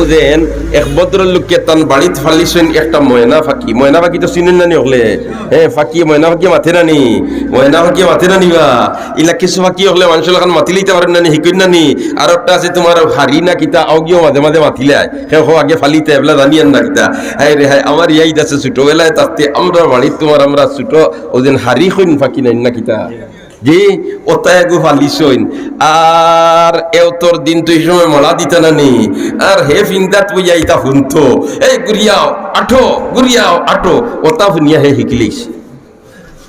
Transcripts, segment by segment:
যেন এক ভদ্রলোককে তান বাড়িত ফালিছেন একটা ময়না ফাঁকি তো চিনেন নানি হলে হ্যাঁ ময়না ফাঁকি মাথে নানি ময়না ফাঁকি মাথে নানি বা ইলা কিছু ফাঁকি হলে মানুষের এখন মাতি লইতে পারেন নানি শিকুন নানি আর একটা আছে তোমার হারি না কিতা আউগিও মাঝে মাঝে মাতিলে হে হো আগে ফালিতে এবেলা জানিয়েন না কিতা হ্যাঁ রে হ্যাঁ আমার ইয়াইদ আছে ছোটবেলায় তাতে আমরা বাড়িত তোমার আমরা ছোট ওদিন হারি হইন ফাঁকি নাই না কিতা জি ওতায় গো ফালিছইন আর এও তোর দিন তুই সময় মলা দিতা নানি আর হে ফিন্দাত বইয়া ইতা হুনতো এই গুরিয়াও আঠো ওতা শুনিয়া হে শিকিলিস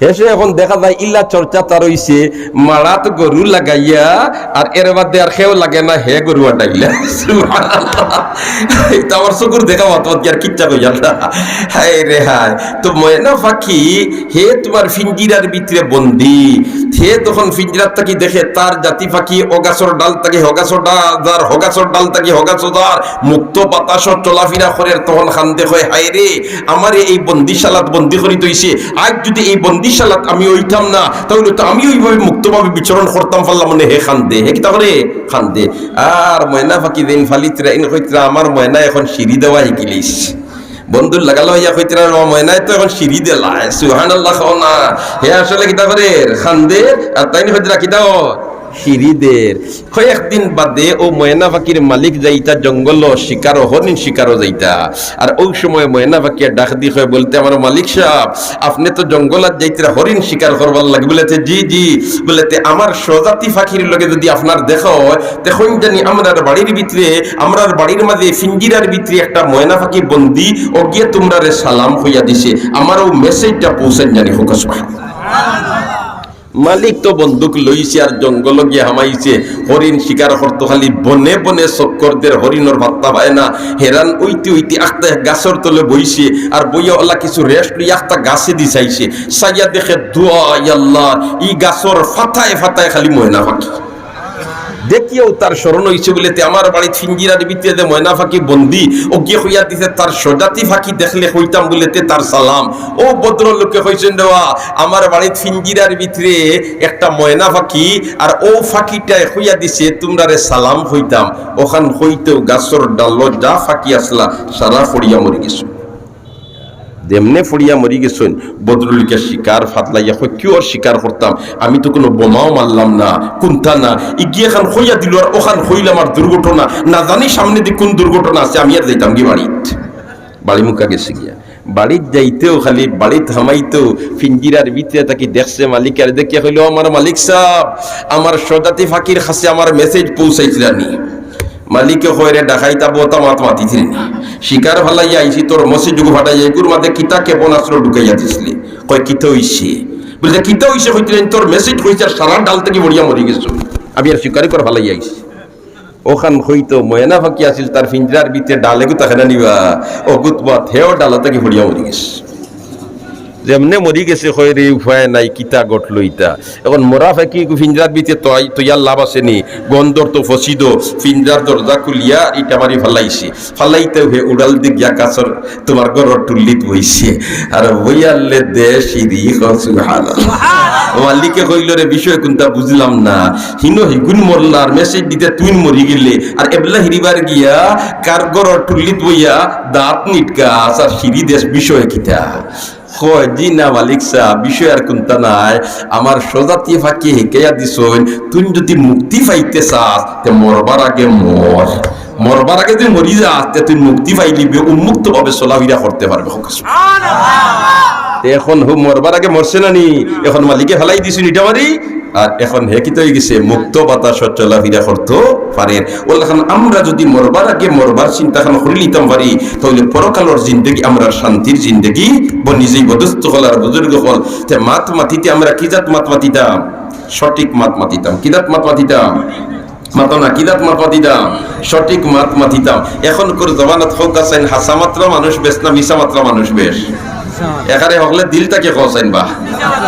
হেসে এখন দেখা যায় ইল্লা চর্চা তার হইছে মারাত গরু লাগাইয়া আর এর বাদে আর খেও লাগে না হে গরু আটাইলা এটা আমার চকুর দেখা মত আর কিচ্ছা কইয়া না হায় রে হায় তো ময়না পাখি হে তোমার ফিঞ্জিরার ভিতরে বন্দি হে তখন ফিঞ্জিরার থাকি দেখে তার জাতি পাখি অগাছর ডাল থাকি হগাছর ডাল থাকি হগাছদার মুক্ত বাতাস চলাফেরা করে তখন খান্দে হয় হায় রে আমার এই বন্দিশালাত বন্দি করি তৈছে আজ যদি এই বন্দিশালাত আমি ওইতাম না তাহলে তো আমি ওইভাবে মুক্তভাবে বিচরণ করতাম পারলাম মানে হে খান্দে হে কিতা করে খান্দে আর ময়না ফাঁকি দিন ফালিতরা ইন কইতরা আমার ময়না এখন সিঁড়ি দেওয়া শিকিলিস বন্ধুর লাগালো হইয়া কইতরা ময়নায় তো এখন সিঁড়ি দেলায় সুবহানাল্লাহ খাও না হে আসলে কিতা করে খান্দে আর তাই কইতরা কিতাও সিঁড়িদের কয়েকদিন বাদে ও ময়না পাখির মালিক যাইতা জঙ্গল শিকার হরিণ শিকারও যাইতা আর ওই সময় ময়না পাখিয়া ডাক দি হয় বলতে আমার মালিক সাহেব আপনি তো জঙ্গলাত যাইতে হরিণ শিকার করবার লাগে বলেতে জি বলেতে আমার স্বজাতি পাখির লগে যদি আপনার দেখা হয় তখন জানি আমরার বাড়ির ভিতরে আমরার বাড়ির মাঝে ফিঞ্জিরার ভিতরে একটা ময়না পাখি বন্দি ও গিয়ে তোমরা রে সালাম হইয়া দিছে আমার ও মেসেজটা পৌঁছেন জানি ফোকাস মালিক তো বন্দুক লইছে আর জঙ্গল গিয়ে হামাইছে হরিণ শিকার করতো খালি বনে বনে চক্করদের হরিণর ভাত্তা পায় না হেরান উইতে আখতা গাছের তলে বইছে আর বইয়া ওলা কিছু রেস্ট লই আখতা গাছে দি চাইছে সাইয়া দেখে দোয়া আল্লাহ ই গাছর ফাটায় খালি ময়না পাখি দেখিও তার স্মরণ হইছে বলেতে আমার বাড়ি ফিঞ্জিরার ভিতরে ময়না ফাঁকি বন্দি ও গিয়ে হইয়া দিছে তার স্বজাতি ফাঁকি দেখলে হইতাম বলেতে তার সালাম ও ভদ্রলোকে হইছেন দেওয়া আমার বাড়ি ফিঞ্জিরার ভিতরে একটা ময়না ফাঁকি আর ও ফাঁকিটায় হইয়া দিছে তোমরা রে সালাম হইতাম ওখান হইতেও গাছর ডাল যা ফাঁকি আসলা সারা ফড়িয়া মরি গেছো যেমনে ফড়িয়া মরি গেছেন বদরুলকে শিকার ফাতলাইয়া কিওর শিকার করতাম আমি তো কোনো বোমাও মারলাম না কোনটা না ইগিয়ে খান হইয়া দিল আর ওখান হইলাম আর দুর্ঘটনা না জানি সামনে দিক কোন দুর্ঘটনা আছে আমি আর যাইতাম গিয়ে বাড়ি মুখা গেছে গিয়া বাড়িত যাইতেও খালি বাড়িত হামাইতেও ফিঞ্জিরার ভিতরে তাকে দেখছে মালিকের দেখে হইল আমার মালিক সাহেব আমার স্বজাতি ফাঁকির কাছে আমার মেসেজ পৌঁছাইছিলানি মালিকে হয়ে ডাকাইতা বোতা মাত মাতিছিলেন শিকার ভালাইয়া আইসি তোর মসজিদ ফাটাই এগুর মাঝে কিতা ক্ষেপণাস্ত্র ঢুকাইয়া দিছিলি কয় কিতা হইছে বলছে কিতা হইছে হইছিলেন তোর মেসেজ হইছে সারা ডাল থেকে মরিয়া মরি গেছো আমি আর শিকারি করে ভালাই আইসি ওখান হইতো ময়না ফাঁকি আসিল তার ফিঞ্জরার ভিতরে ডালে গু তাকে না নিবা ও গুতবা থেও ডালা থেকে মরিয়া মরি গেছে যেমনে মরি গেছে হয় রে উপায় নাই কিতা গঠল ইতা এখন মরা ফাঁকি ফিঞ্জার ভিতরে তৈয়ার লাভ আসেনি গন্ধর তো ফসিদ ফিঞ্জার দরজা খুলিয়া ইটা মারি ফালাইতে হে উড়াল দিক গিয়া কাছর তোমার ঘর টুল্লিত বইছে আর বইয়ালে দেশ মালিকে কইল রে বিষয় কোনটা বুঝলাম না হিগুন মরলার মেসেজ দিতে তুই মরি গেলে আর এবলা হিরিবার গিয়া কার ঘর টুল্লিত বইয়া দাঁত নিটকা আর সিঁড়ি দেশ বিষয় কিতা জি না মালিক সাহেব বিষয় আর কোনটা নাই আমার স্বজাতি ফাঁকি হেঁকেয়া দিছইন তুই যদি মুক্তি পাইতে চাস তে মরবার আগে মরবার আগে তুই মরি যাস তুই মুক্তি পাইলিবি উন্মুক্ত ভাবে চলাফেরা করতে পারবে এখন মরবার আগে মরছে না নি এখন মালিকে ফেলাই দিছুন ইটা মারি আর এখন হেকিত হয়ে গেছে মুক্ত বাতাস চলাফেরা করতে পারেন ওখান আমরা যদি মরবার আগে মরবার চিন্তা করে নিতাম পারি তাহলে পরকালের জিন্দগি আমরা শান্তির জিন্দগি নিজেই বদস্ত হল আর বুজুর্গ হল মাত মাতিতে আমরা কি জাত মাত মাতিতাম সঠিক মাত মাতিতাম কি জাত মাত মাতিতাম মাতো না কিদাত মাত মাতিতাম সঠিক মাত মাতিতাম এখন করে জবানত হোক আছেন হাসা মাত্রা মানুষ বেশ না মিশা মাত্রা মানুষ বেশ এখানে হকলে দিলটাকে খসাইন বা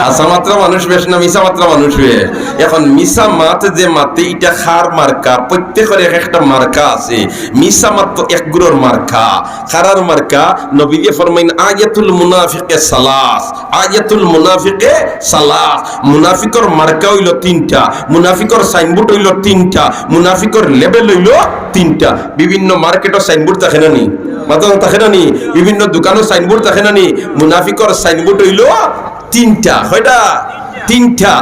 আসা মাত্র মানুষ বেশ না মিশা মাত্র মানুষ হয়ে এখন মিশা মাত যে মাতে এটা খার মার্কা প্রত্যেকের এক একটা মার্কা আছে মিশা মাত্র এক গুরুর মার্কা খারার মার্কা নবীকে ফরমাইন আয়াতুল মুনাফিকে সালাস আয়াতুল মুনাফিকে সালাস মুনাফিকর মার্কা হইল তিনটা মুনাফিকর সাইনবোর্ড হইল তিনটা মুনাফিকর লেভেল হইল তিনটা বিভিন্ন মার্কেটর সাইনবোর্ড থাকে না নি মাত্র থাকে না নি বিভিন্ন দোকানের সাইনবোর্ড থাকে না নি মুনাফিকর সাইনবোর্ড হইল তিনটা কয়টা তিনটা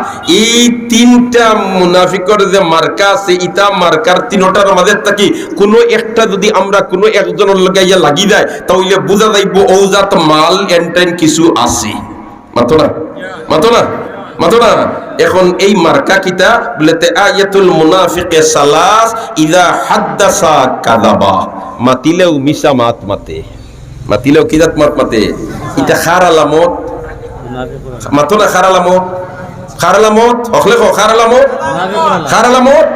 এই তিনটা মুনাফিকর যে মার্কা আছে ইটা মার্কার তিনটার মাঝে থাকি কোনো একটা যদি আমরা কোনো একজনের লাগাইয়া লাগি যায় তাহলে বোঝা যাইব ওজাত মাল এন্টাইন কিছু আছে মাতো না মাতো না মাতো না এখন এই মার্কা কিতা বলেতে আয়াতুল মুনাফিকে সালাস ইযা হাদ্দাসা কাযাবা মাতিলেও মিশা মাত মাতে মাতিলেও কিদাত মাত মাতে এটা খার আলামত মাতো না খার আলামত হকলে খার আলামত